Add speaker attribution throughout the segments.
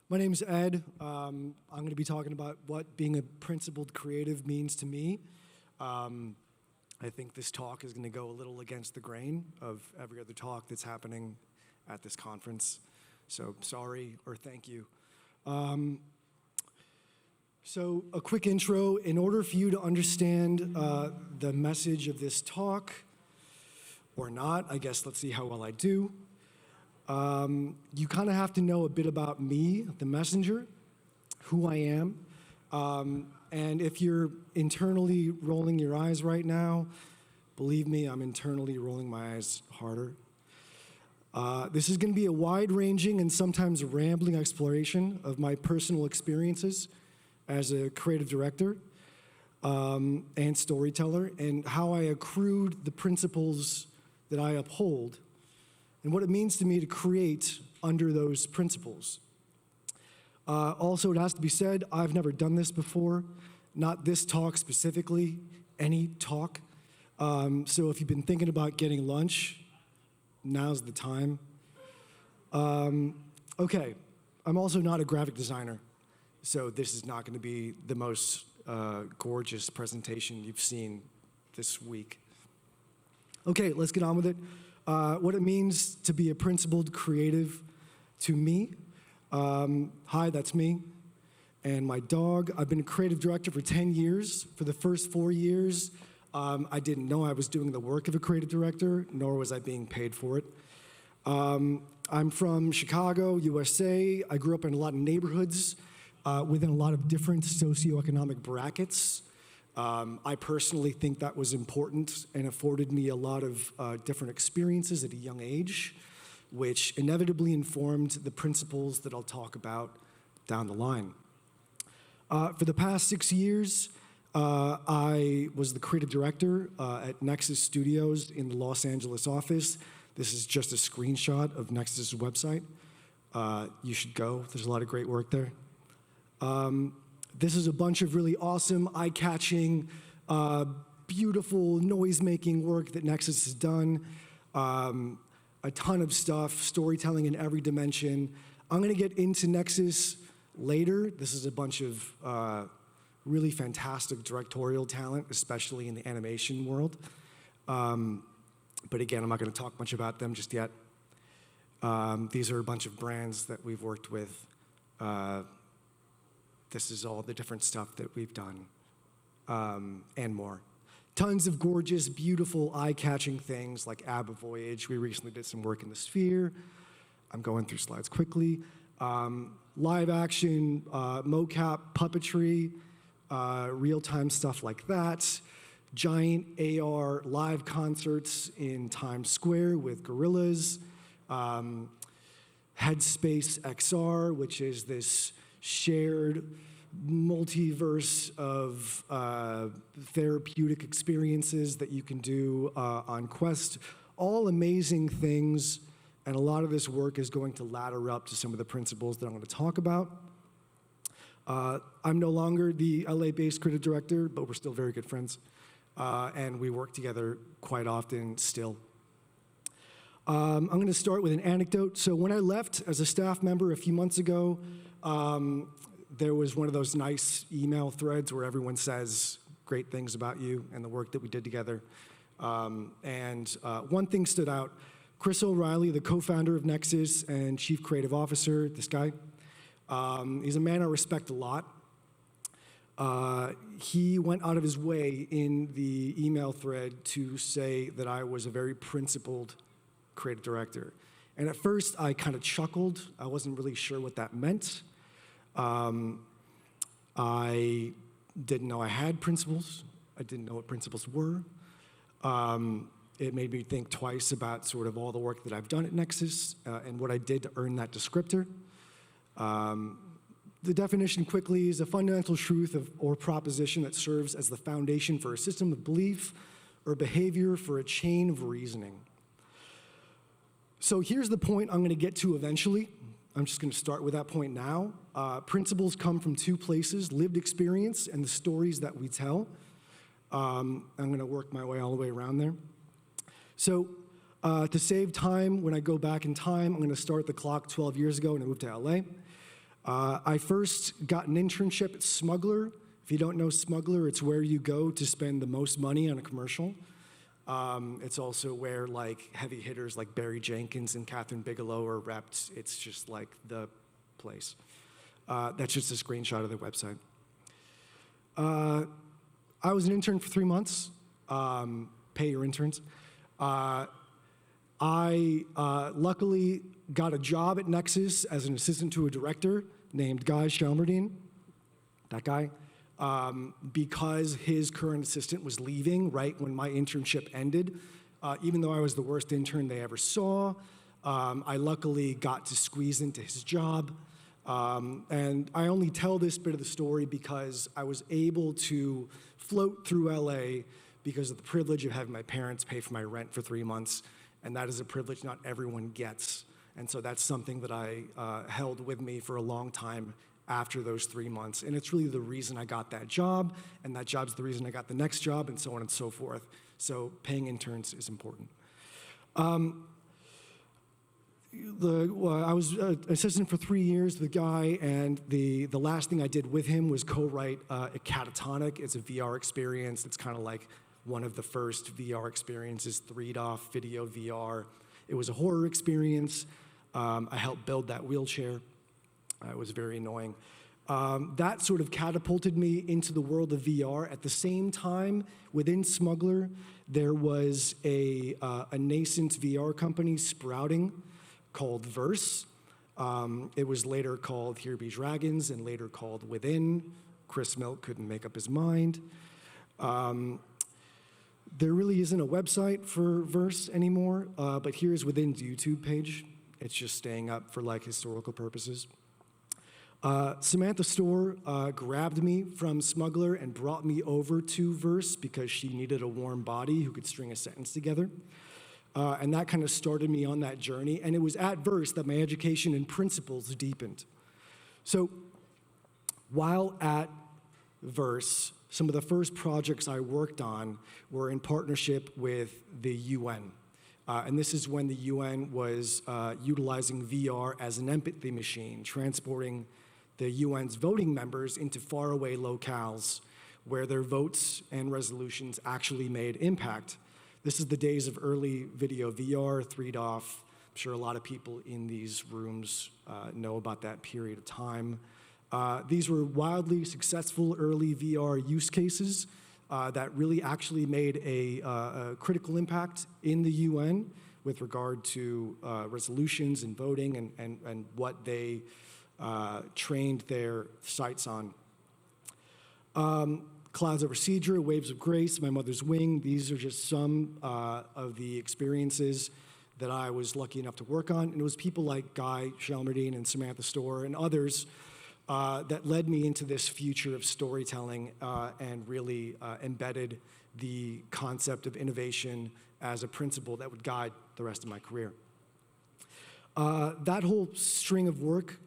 Speaker 1: My name's Ed. I'm going to be talking about what being a principled creative means to me. I think this talk is going to go a little against the grain of every other talk that's happening at this conference. So sorry or thank you. So a quick intro. In order for you to understand the message of this talk, or not, I guess let's see how well I do. You kind of have to know a bit about me, the messenger, who I am. And if you're internally rolling your eyes right now, believe me, I'm internally rolling my eyes harder. This is going to be a wide-ranging and sometimes rambling exploration of my personal experiences as a creative director and storyteller, and how I accrued the principles that I uphold and what it means to me to create under those principles. Also, it has to be said, I've never done this before, not this talk specifically, any talk. So if you've been thinking about getting lunch, now's the time. Okay, I'm also not a graphic designer, so this is not going to be the most gorgeous presentation you've seen this week. Okay, let's get on with it. What it means to be a principled creative to me. Hi, that's me. And my dog. I've been a creative director for 10 years. For the first 4 years, I didn't know I was doing the work of a creative director, nor was I being paid for it. I'm from Chicago, USA. I grew up in a lot of neighborhoods within a lot of different socioeconomic brackets. I personally think that was important and afforded me a lot of different experiences at a young age, which inevitably informed the principles that I'll talk about down the line. For the past 6 years, I was the creative director at Nexus Studios in the Los Angeles office. This is just a screenshot of Nexus' website. You should go. There's a lot of great work there. This is a bunch of really awesome, eye-catching, beautiful, noise-making work that Nexus has done. A ton of stuff, storytelling in every dimension. I'm going to get into Nexus later. This is a bunch of really fantastic directorial talent, especially in the animation world. But again, I'm not going to talk much about them just yet. These are a bunch of brands that we've worked with. This is all the different stuff that we've done, and more. Tons of gorgeous, beautiful, eye-catching things like ABBA Voyage. We recently did some work in the Sphere. I'm going through slides quickly. Live action, mocap, puppetry, real-time stuff like that. Giant AR live concerts in Times Square with gorillas. Headspace XR, which is this shared multiverse of therapeutic experiences that you can do on Quest. All amazing things, and a lot of this work is going to ladder up to some of the principles that I'm going to talk about. I'm no longer the LA-based creative director, but we're still very good friends, and we work together quite often still. I'm going to start with an anecdote. So when I left as a staff member a few months ago, there was one of those nice email threads where everyone says great things about you and the work that we did together. And one thing stood out. Chris O'Reilly, the co-founder of Nexus and chief creative officer, this guy, he's a man I respect a lot. He went out of his way in the email thread to say that I was a very principled creative director. And at first, I kind of chuckled. I wasn't really sure what that meant. I didn't know I had principles. I didn't know what principles were. It made me think twice about sort of all the work that I've done at Nexus and what I did to earn that descriptor. The definition quickly is a fundamental truth or proposition that serves as the foundation for a system of belief or behavior for a chain of reasoning. So here's the point I'm going to get to eventually. I'm just going to start with that point now. Principles come from two places, lived experience and the stories that we tell. I'm going to work my way all the way around there. So to save time, when I go back in time, I'm going to start the clock 12 years ago when I moved to LA. I first got an internship at Smuggler. If you don't know Smuggler, it's where you go to spend the most money on a commercial. It's also where like heavy hitters like Barry Jenkins and Catherine Bigelow are repped. It's just like the place. That's just a screenshot of their website. I was an intern for 3 months. Pay your interns. I luckily got a job at Nexus as an assistant to a director named Guy Shelmerdine, that guy, because his current assistant was leaving right when my internship ended. Even though I was the worst intern they ever saw, I luckily got to squeeze into his job. And I only tell this bit of the story because I was able to float through LA because of the privilege of having my parents pay for my rent for 3 months. And that is a privilege not everyone gets. And so that's something that I held with me for a long time after those 3 months. And it's really the reason I got that job, and that job's the reason I got the next job, and so on and so forth. So paying interns is important. I was an assistant for 3 years with Guy, and the last thing I did with him was co-write Catatonic. It's a VR experience. It's kind of like one of the first VR experiences, 3DOF video VR. It was a horror experience. I helped build that wheelchair. It was very annoying. That sort of catapulted me into the world of VR. At the same time, within Smuggler, there was a nascent VR company sprouting called Verse. It was later called Here Be Dragons and later called Within. Chris Milk couldn't make up his mind. There really isn't a website for Verse anymore, but here's Within's YouTube page. It's just staying up for like historical purposes. Samantha Storr grabbed me from Smuggler and brought me over to Verse because she needed a warm body who could string a sentence together. And that kind of started me on that journey. And it was at Verse that my education in principles deepened. So while at Verse, some of the first projects I worked on were in partnership with the UN. And this is when the UN was utilizing VR as an empathy machine, transporting the UN's voting members into faraway locales where their votes and resolutions actually made impact. This is the days of early video VR, 3DOF. I'm sure a lot of people in these rooms know about that period of time. These were wildly successful early VR use cases that really actually made a critical impact in the UN with regard to resolutions and voting and what they trained their sites on. Clouds Over Cedra, Waves of Grace, My Mother's Wing, these are just some of the experiences that I was lucky enough to work on. And it was people like Guy Shelmerdine and Samantha Storr and others that led me into this future of storytelling and really embedded the concept of innovation as a principle that would guide the rest of my career. That whole string of work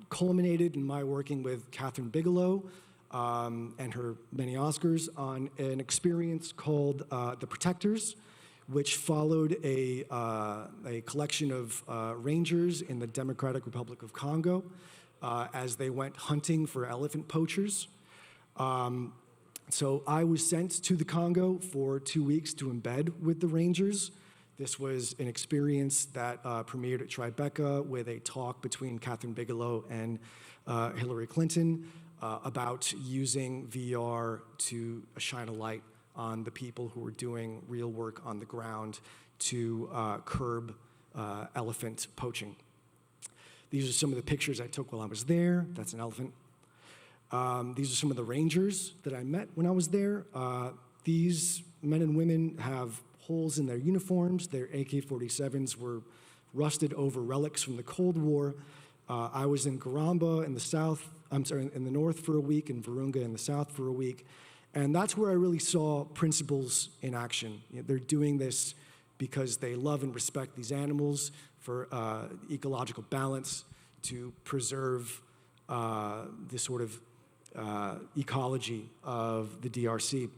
Speaker 1: culminated in my working with Catherine Bigelow and her many Oscars on an experience called The Protectors, which followed a collection of rangers in the Democratic Republic of Congo as they went hunting for elephant poachers. So I was sent to the Congo for 2 weeks to embed with the rangers. This was an experience that premiered at Tribeca with a talk between Catherine Bigelow and Hillary Clinton about using VR to shine a light on the people who were doing real work on the ground to curb elephant poaching. These are some of the pictures I took while I was there. That's an elephant. These are some of the rangers that I met when I was there. These men and women have holes in their uniforms. Their AK-47s were rusted over relics from the Cold War. I was in Garamba in the south, in the north for a week, and Virunga in the south for a week. And that's where I really saw principles in action. You know, they're doing this because they love and respect these animals for ecological balance, to preserve this sort of ecology of the DRC.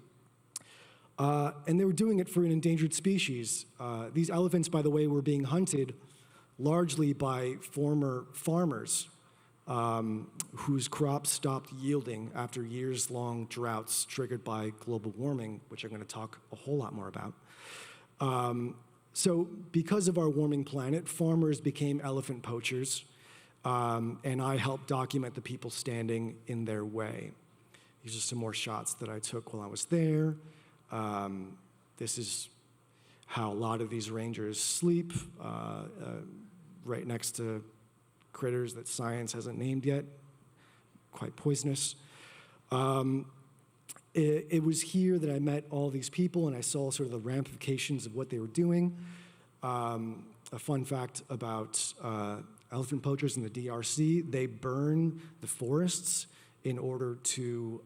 Speaker 1: And they were doing it for an endangered species. These elephants, by the way, were being hunted largely by former farmers whose crops stopped yielding after years-long droughts triggered by global warming, which I'm going to talk a whole lot more about. So because of our warming planet, farmers became elephant poachers, and I helped document the people standing in their way. These are some more shots that I took while I was there. This is how a lot of these rangers sleep, right next to critters that science hasn't named yet, quite poisonous. It was here that I met all these people and I saw sort of the ramifications of what they were doing. A fun fact about elephant poachers in the DRC, they burn the forests in order to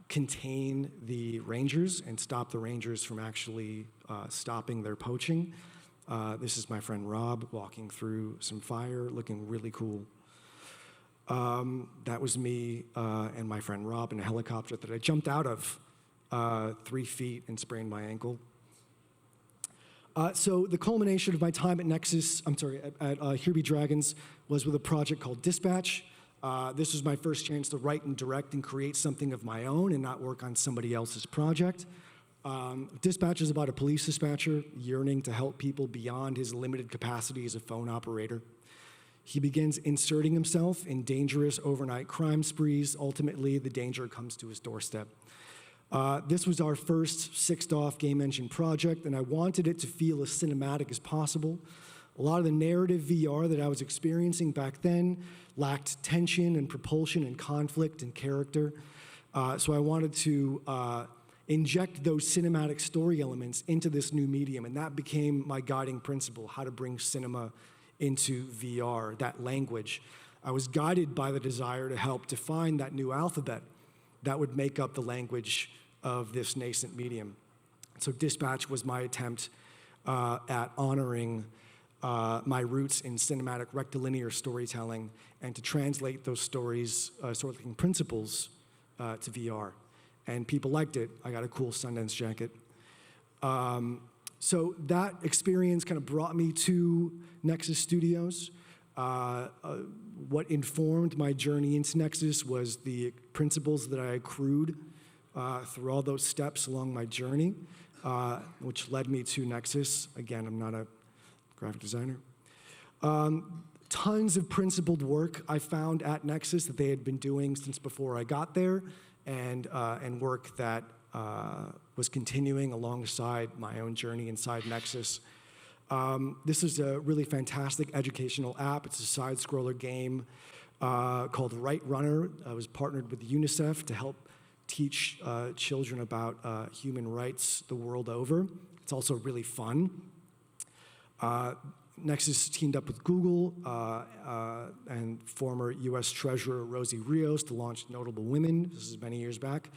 Speaker 1: contain the rangers and stop the rangers from actually stopping their poaching. This is my friend Rob walking through some fire, looking really cool. That was me and my friend Rob in a helicopter that I jumped out of 3 feet and sprained my ankle. So the culmination of my time at Nexus, at Here Be Dragons, was with a project called Dispatch. This was my first chance to write and direct and create something of my own and not work on somebody else's project. Dispatch is about a police dispatcher yearning to help people beyond his limited capacity as a phone operator. He begins inserting himself in dangerous overnight crime sprees. Ultimately, the danger comes to his doorstep. This was our first sixed-off game engine project, and I wanted it to feel as cinematic as possible. A lot of the narrative VR that I was experiencing back then lacked tension and propulsion and conflict and character. So I wanted to inject those cinematic story elements into this new medium, and that became my guiding principle, how to bring cinema into VR, that language. I was guided by the desire to help define that new alphabet that would make up the language of this nascent medium. So Dispatch was my attempt at honoring my roots in cinematic rectilinear storytelling and to translate those stories, storytelling principles, to VR. And people liked it. I got a cool Sundance jacket. So that experience kind of brought me to Nexus Studios. What informed my journey into Nexus was the principles that I accrued through all those steps along my journey, which led me to Nexus. Again, I'm not a graphic designer. Tons of principled work I found at Nexus that they had been doing since before I got there, and work that was continuing alongside my own journey inside Nexus. This is a really fantastic educational app. It's a side-scroller game called Right Runner. I was partnered with UNICEF to help teach children about human rights the world over. It's also really fun. Nexus teamed up with Google and former US Treasurer Rosie Rios to launch Notable Women. This is many years back.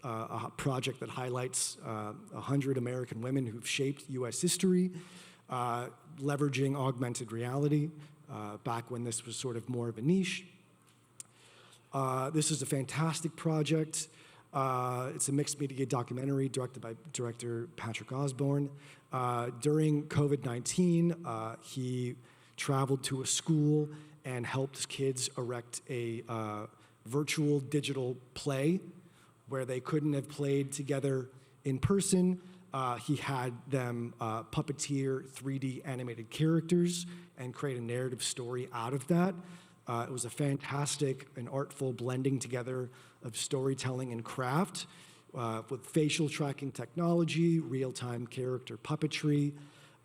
Speaker 1: A project that highlights 100 American women who've shaped US history, leveraging augmented reality, back when this was sort of more of a niche. This is a fantastic project. It's a mixed media documentary directed by director Patrick Osborne. During COVID-19, he traveled to a school and helped kids erect a virtual digital play where they couldn't have played together in person. He had them puppeteer 3D animated characters and create a narrative story out of that. It was a fantastic and artful blending together of storytelling and craft with facial tracking technology, real-time character puppetry,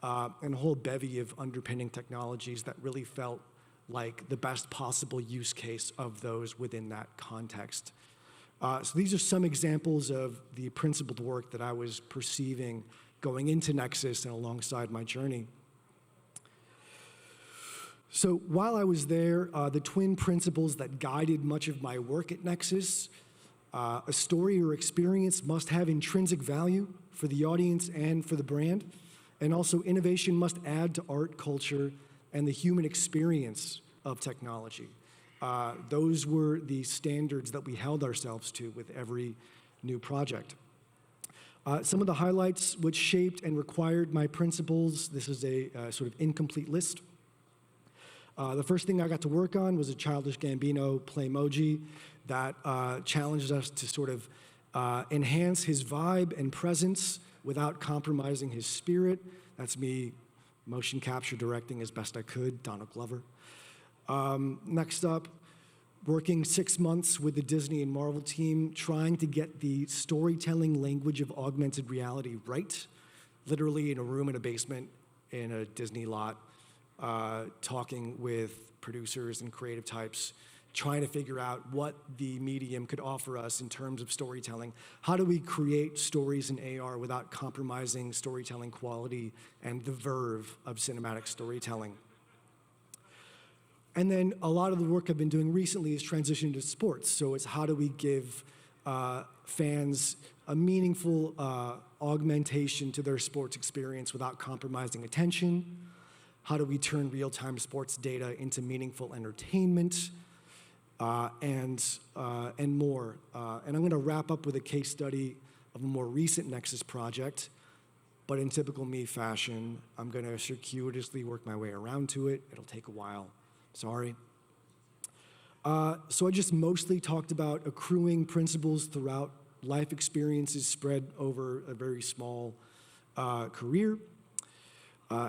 Speaker 1: and a whole bevy of underpinning technologies that really felt like the best possible use case of those within that context. So these are some examples of the principled work that I was perceiving going into Nexus and alongside my journey. So while I was there, the twin principles that guided much of my work at Nexus, a story or experience must have intrinsic value for the audience and for the brand, and also innovation must add to art, culture, and the human experience of technology. Those were the standards that we held ourselves to with every new project. Some of the highlights which shaped and required my principles, this is a sort of incomplete list. The first thing I got to work on was a Childish Gambino Playmoji that challenged us to sort of enhance his vibe and presence without compromising his spirit. That's me motion capture directing as best I could, Donald Glover. Next up, working 6 months with the Disney and Marvel team, trying to get the storytelling language of augmented reality right, literally in a room in a basement in a Disney lot, talking with producers and creative types, trying to figure out what the medium could offer us in terms of storytelling. How do we create stories in AR without compromising storytelling quality and the verve of cinematic storytelling? And then a lot of the work I've been doing recently is transitioning to sports. So it's how do we give fans a meaningful augmentation to their sports experience without compromising attention? How do we turn real-time sports data into meaningful entertainment? And more. And I'm going to wrap up with a case study of a more recent Nexus project. But in typical me fashion, I'm going to circuitously work my way around to it. It'll take a while. Sorry. So I just mostly talked about accruing principles throughout life experiences spread over a very small career.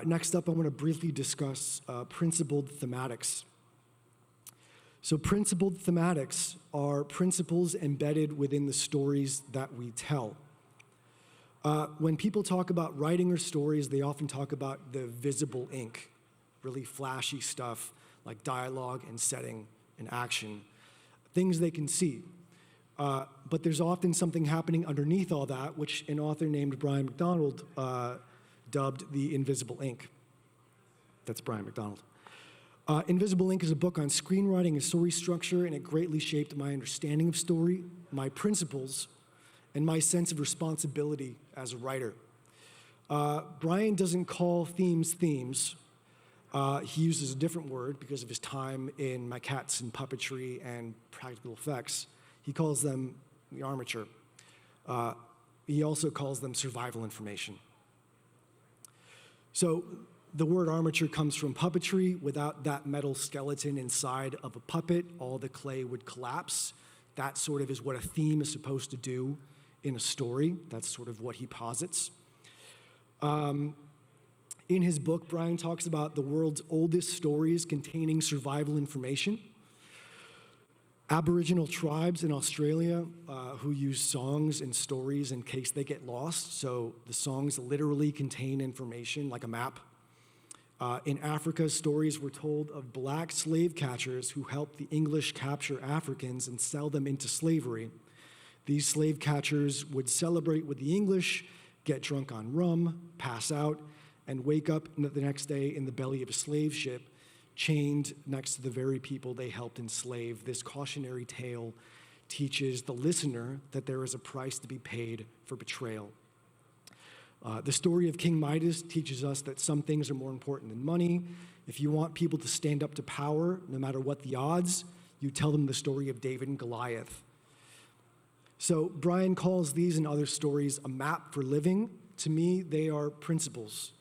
Speaker 1: Next up, I want to briefly discuss principled thematics. So principled thematics are principles embedded within the stories that we tell. When people talk about writing or stories, they often talk about the visible ink, really flashy stuff like dialogue and setting and action, things they can see. But there's often something happening underneath all that, which an author named Brian McDonald dubbed the invisible ink. That's Brian McDonald. Invisible Ink is a book on screenwriting and story structure, and it greatly shaped my understanding of story, my principles, and my sense of responsibility as a writer. Brian doesn't call themes themes. He uses a different word because of his time in maquettes and puppetry and practical effects. He calls them the armature. He also calls them survival information. So the word armature comes from puppetry. Without that metal skeleton inside of a puppet, all the clay would collapse. That sort of is what a theme is supposed to do in a story. That's sort of what he posits. In his book, Brian talks about the world's oldest stories containing survival information. Aboriginal tribes in Australia who use songs and stories in case they get lost. So the songs literally contain information like a map. In Africa, stories were told of black slave catchers who helped the English capture Africans and sell them into slavery. These slave catchers would celebrate with the English, get drunk on rum, pass out, and wake up the next day in the belly of a slave ship, chained next to the very people they helped enslave. This cautionary tale teaches the listener that there is a price to be paid for betrayal. The story of King Midas teaches us that some things are more important than money. If you want people to stand up to power, no matter what the odds, you tell them the story of David and Goliath. So Brian calls these and other stories a map for living. To me, they are principles.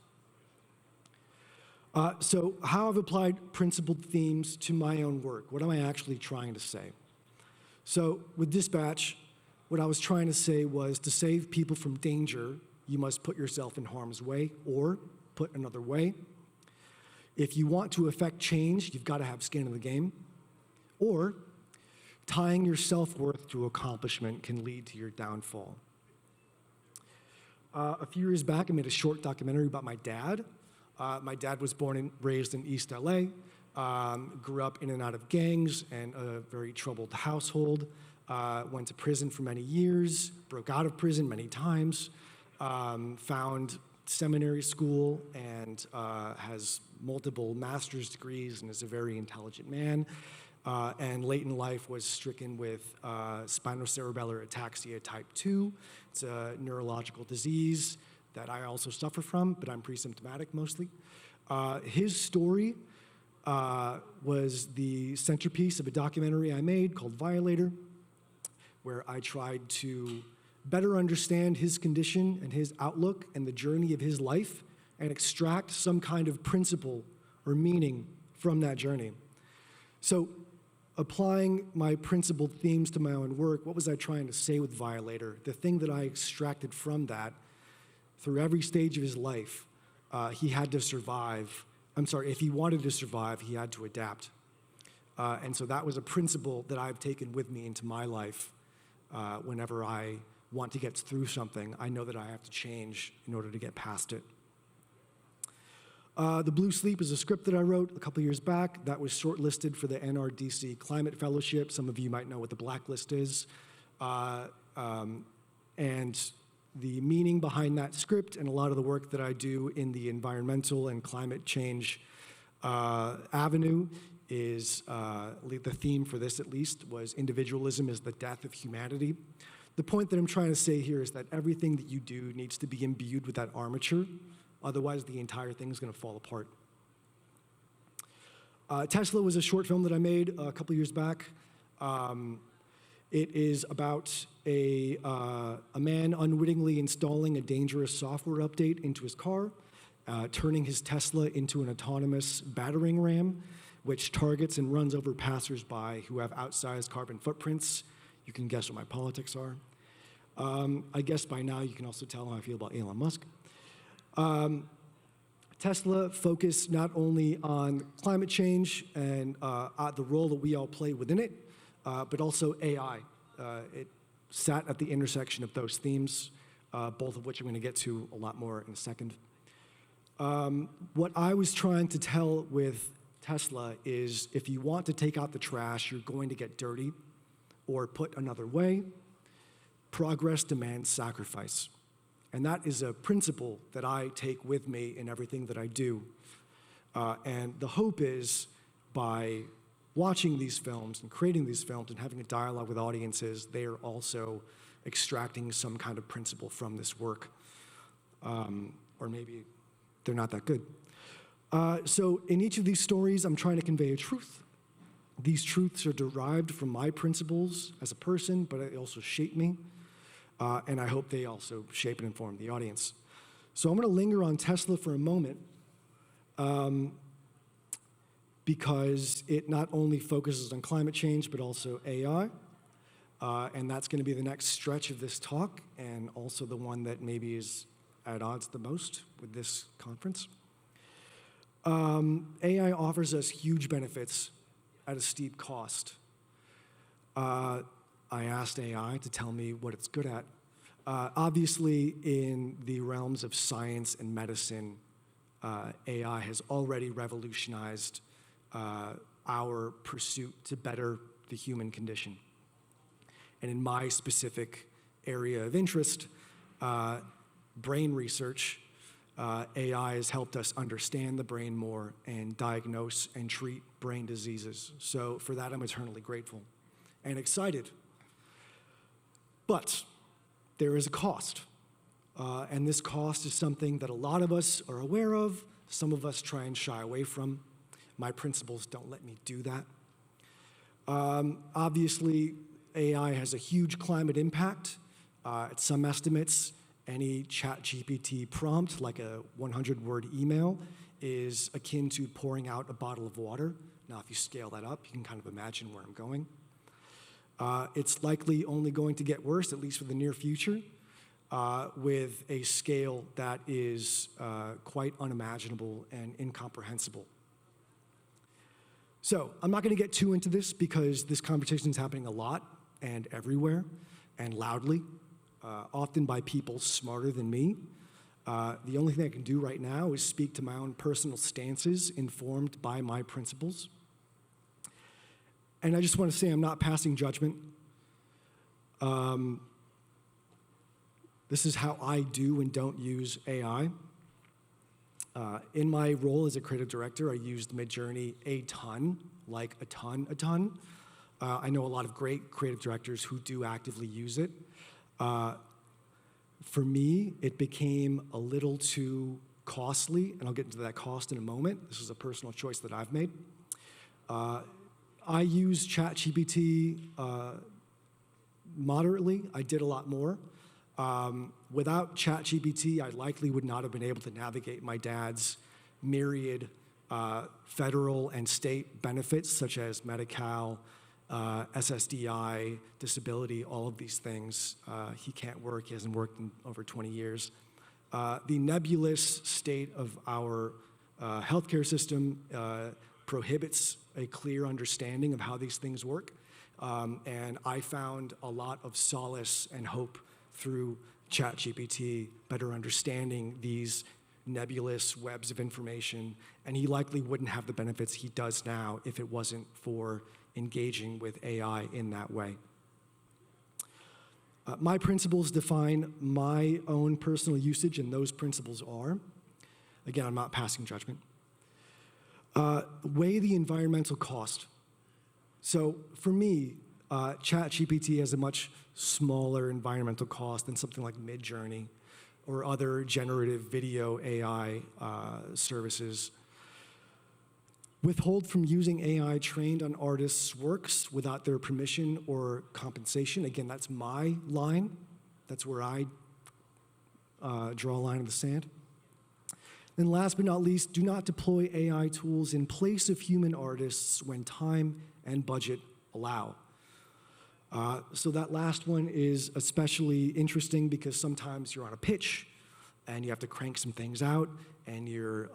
Speaker 1: So how I've applied principled themes to my own work. What am I actually trying to say? So with Dispatch, what I was trying to say was to save people from danger, you must put yourself in harm's way, or put another way. If you want to affect change, you've got to have skin in the game. Or tying your self-worth to accomplishment can lead to your downfall. A few years back, I made a short documentary about my dad. My dad was born and raised in East LA, grew up in and out of gangs and a very troubled household, went to prison for many years, broke out of prison many times, found seminary school and has multiple master's degrees and is a very intelligent man. And late in life was stricken with spinocerebellar ataxia type 2. It's a neurological disease that I also suffer from, but I'm pre-symptomatic mostly. His story was the centerpiece of a documentary I made called Violator, where I tried to better understand his condition and his outlook and the journey of his life and extract some kind of principle or meaning from that journey. So applying my principled themes to my own work, what was I trying to say with Violator? The thing that I extracted from that, through every stage of his life, he had to survive. If he wanted to survive, he had to adapt. And so that was a principle that I've taken with me into my life. Whenever I want to get through something, I know that I have to change in order to get past it. The Blue Sleep is a script that I wrote a couple years back that was shortlisted for the NRDC Climate Fellowship. Some of you might know what the Blacklist is. And the meaning behind that script and a lot of the work that I do in the environmental and climate change avenue is, the theme for this at least, was individualism is the death of humanity. The point that I'm trying to say here is that everything that you do needs to be imbued with that armature. Otherwise, the entire thing is going to fall apart. Tesla was a short film that I made a couple years back. It is about a man unwittingly installing a dangerous software update into his car, turning his Tesla into an autonomous battering ram, which targets and runs over passersby who have outsized carbon footprints. You can guess what my politics are. I guess by now you can also tell how I feel about Elon Musk. Tesla focused not only on climate change and the role that we all play within it, but also AI. It sat at the intersection of those themes, both of which I'm going to get to a lot more in a second. What I was trying to tell with Tesla is if you want to take out the trash, you're going to get dirty, or put another way, progress demands sacrifice. And that is a principle that I take with me in everything that I do. And the hope is by watching these films and creating these films and having a dialogue with audiences, they are also extracting some kind of principle from this work. Or maybe they're not that good. So in each of these stories, I'm trying to convey a truth. These truths are derived from my principles as a person, but they also shape me. And I hope they also shape and inform the audience. So I'm going to linger on Tesla for a moment because it not only focuses on climate change, but also AI. And that's going to be the next stretch of this talk, and also the one that maybe is at odds the most with this conference. AI offers us huge benefits at a steep cost. I asked AI to tell me what it's good at. Obviously, in the realms of science and medicine, AI has already revolutionized our pursuit to better the human condition. And in my specific area of interest, brain research, AI has helped us understand the brain more and diagnose and treat brain diseases. So for that, I'm eternally grateful and excited. But there is a cost. And this cost is something that a lot of us are aware of. Some of us try and shy away from. My principles don't let me do that. Obviously, AI has a huge climate impact. At some estimates, any ChatGPT prompt, like a 100-word email, is akin to pouring out a bottle of water. Now, if you scale that up, you can kind of imagine where I'm going. It's likely only going to get worse, at least for the near future, with a scale that is quite unimaginable and incomprehensible. So I'm not going to get too into this because this conversation is happening a lot and everywhere and loudly, often by people smarter than me. The only thing I can do right now is speak to my own personal stances informed by my principles. And I just want to say I'm not passing judgment. This is how I do and don't use AI. In my role as a creative director, I used Midjourney a ton, like a ton. I know a lot of great creative directors who do actively use it. For me, it became a little too costly, and I'll get into that cost in a moment. This is a personal choice that I've made. I use ChatGPT moderately. I did a lot more. Without ChatGPT, I likely would not have been able to navigate my dad's myriad federal and state benefits such as Medi-Cal, SSDI, disability, all of these things. He can't work. He hasn't worked in over 20 years. The nebulous state of our healthcare system prohibits a clear understanding of how these things work. And I found a lot of solace and hope through ChatGPT, better understanding these nebulous webs of information. And he likely wouldn't have the benefits he does now if it wasn't for engaging with AI in that way. My principles define my own personal usage, and those principles are, again, I'm not passing judgment, weigh the environmental cost. So for me, ChatGPT has a much smaller environmental cost than something like Midjourney or other generative video AI services. Withhold from using AI trained on artists' works without their permission or compensation. Again, that's my line. That's where I draw a line in the sand. And last but not least, do not deploy AI tools in place of human artists when time and budget allow. So that last one is especially interesting because sometimes you're on a pitch and you have to crank some things out and you're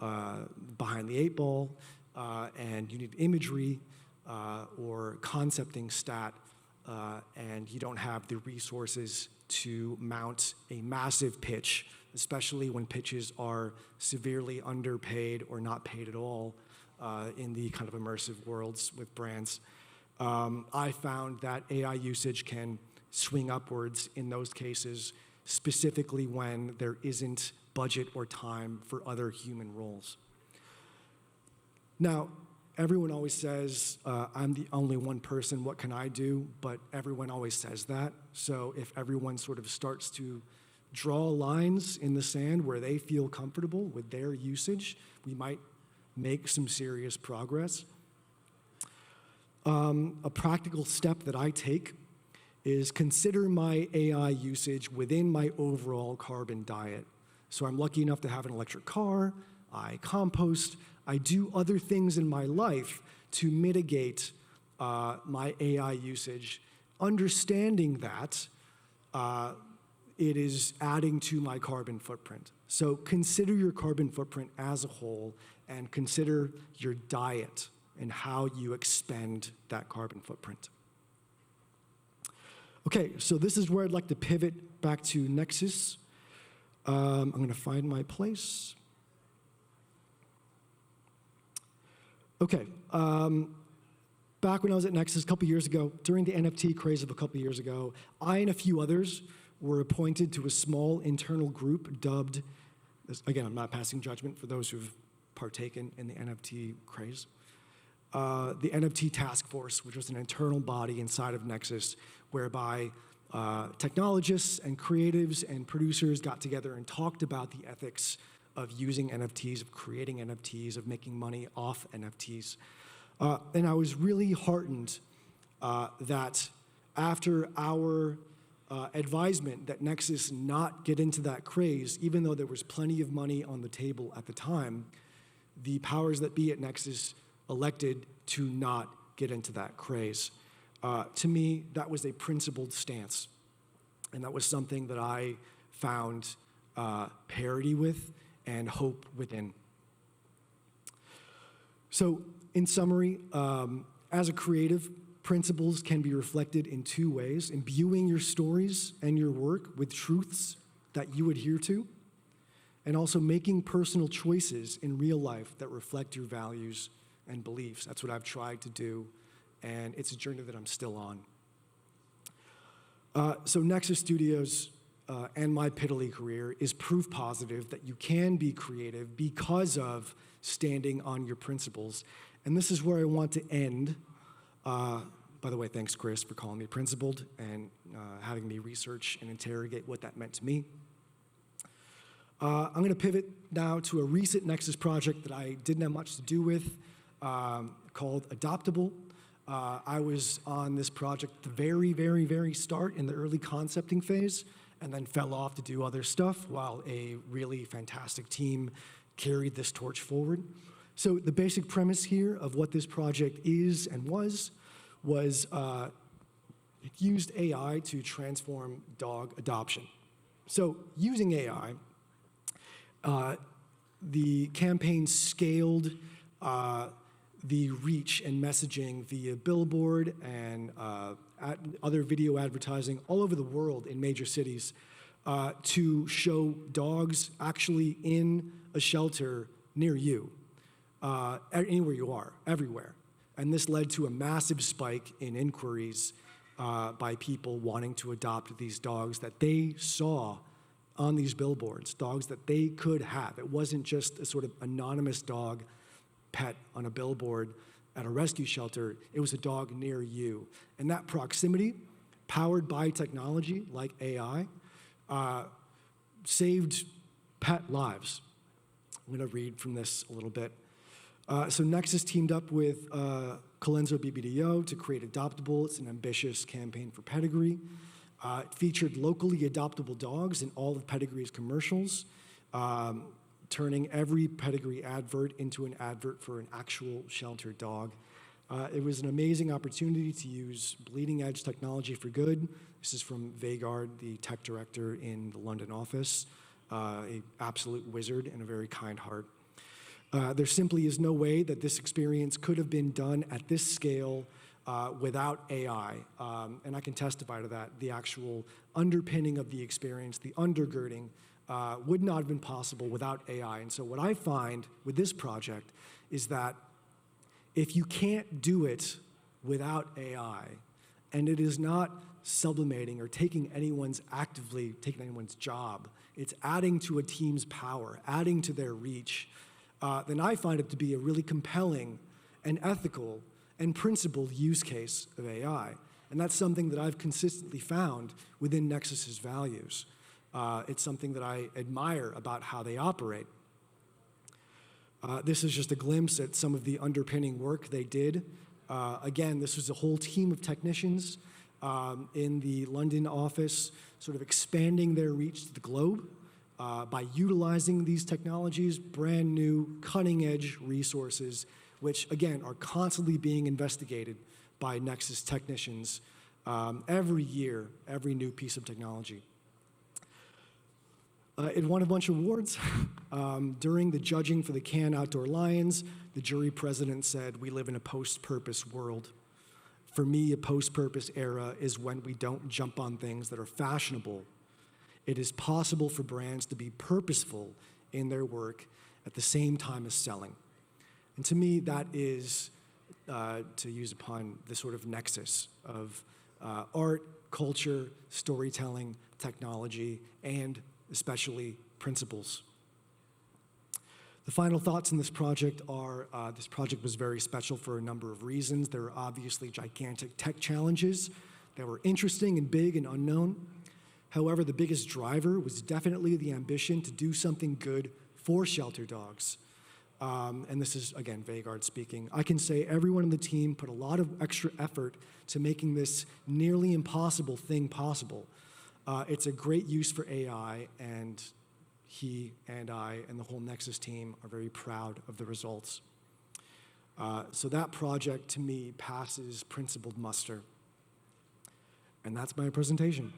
Speaker 1: behind the eight ball and you need imagery or concepting stat and you don't have the resources to mount a massive pitch, especially when pitches are severely underpaid or not paid at all in the kind of immersive worlds with brands. I found that AI usage can swing upwards in those cases, specifically when there isn't budget or time for other human roles. Now, everyone always says, I'm the only one person, what can I do? But everyone always says that. So if everyone sort of starts to draw lines in the sand where they feel comfortable with their usage, we might make some serious progress. A practical step that I take is consider my AI usage within my overall carbon diet. So I'm lucky enough to have an electric car, I compost, I do other things in my life to mitigate my AI usage, understanding that it is adding to my carbon footprint. So consider your carbon footprint as a whole and consider your diet and how you expend that carbon footprint. Okay, so this is where I'd like to pivot back to Nexus. I'm going to find my place. Okay, back when I was at Nexus a couple years ago, during the NFT craze of a couple years ago, I and a few others were appointed to a small internal group dubbed, again, I'm not passing judgment for those who've partaken in the NFT craze, the NFT Task Force, which was an internal body inside of Nexus, whereby technologists and creatives and producers got together and talked about the ethics of using NFTs, of creating NFTs, of making money off NFTs. And I was really heartened that after our advisement that Nexus not get into that craze, even though there was plenty of money on the table at the time, the powers that be at Nexus elected to not get into that craze. To me, that was a principled stance. And that was something that I found parity with and hope within. So in summary, as a creative, principles can be reflected in two ways: imbuing your stories and your work with truths that you adhere to, and also making personal choices in real life that reflect your values and beliefs. That's what I've tried to do, and it's a journey that I'm still on. So Nexus Studios and my Piddly career is proof positive that you can be creative because of standing on your principles. And this is where I want to end. By the way, thanks, Chris, for calling me principled and having me research and interrogate what that meant to me. I'm going to pivot now to a recent Nexus project that I didn't have much to do with, called Adoptable. I was on this project at the very, very, very start in the early concepting phase, and then fell off to do other stuff while a really fantastic team carried this torch forward. So the basic premise here of what this project is and was it used AI to transform dog adoption. So using AI, the campaign scaled the reach and messaging via billboard and other video advertising all over the world in major cities to show dogs actually in a shelter near you, anywhere you are, everywhere. And this led to a massive spike in inquiries by people wanting to adopt these dogs that they saw on these billboards, dogs that they could have. It wasn't just a sort of anonymous dog pet on a billboard at a rescue shelter. It was a dog near you. And that proximity, powered by technology like AI, saved pet lives. I'm going to read from this a little bit. So Nexus teamed up with Colenso BBDO to create Adoptable. It's an ambitious campaign for pedigree. It featured locally adoptable dogs in all of Pedigree's commercials, turning every Pedigree advert into an advert for an actual shelter dog. It was an amazing opportunity to use bleeding-edge technology for good. This is from Vegard, the tech director in the London office, an absolute wizard and a very kind heart. There simply is no way that this experience could have been done at this scale without AI, and I can testify to that. The actual underpinning of the experience, the undergirding, would not have been possible without AI. And so what I find with this project is that if you can't do it without AI, and it is not sublimating or taking anyone's job, it's adding to a team's power, adding to their reach, then I find it to be a really compelling and ethical and principled use case of AI. And that's something that I've consistently found within Nexus's values. It's something that I admire about how they operate. This is just a glimpse at some of the underpinning work they did. Again, this was a whole team of technicians in the London office, sort of expanding their reach to the globe by utilizing these technologies, brand new, cutting-edge resources, which, again, are constantly being investigated by Nexus technicians every year, every new piece of technology. It won a bunch of awards. During the judging for the Cannes Outdoor Lions, the jury president said, "We live in a post-purpose world. For me, a post-purpose era is when we don't jump on things that are fashionable. It is possible for brands to be purposeful in their work at the same time as selling." And to me, that is, to use upon the sort of nexus of art, culture, storytelling, technology, and especially principles. The final thoughts in this project are, this project was very special for a number of reasons. There are obviously gigantic tech challenges that were interesting and big and unknown. However, the biggest driver was definitely the ambition to do something good for shelter dogs. And this is, again, Vegard speaking. I can say everyone on the team put a lot of extra effort to making this nearly impossible thing possible. It's a great use for AI, and he and I and the whole Nexus team are very proud of the results. So that project, to me, passes principled muster. And that's my presentation.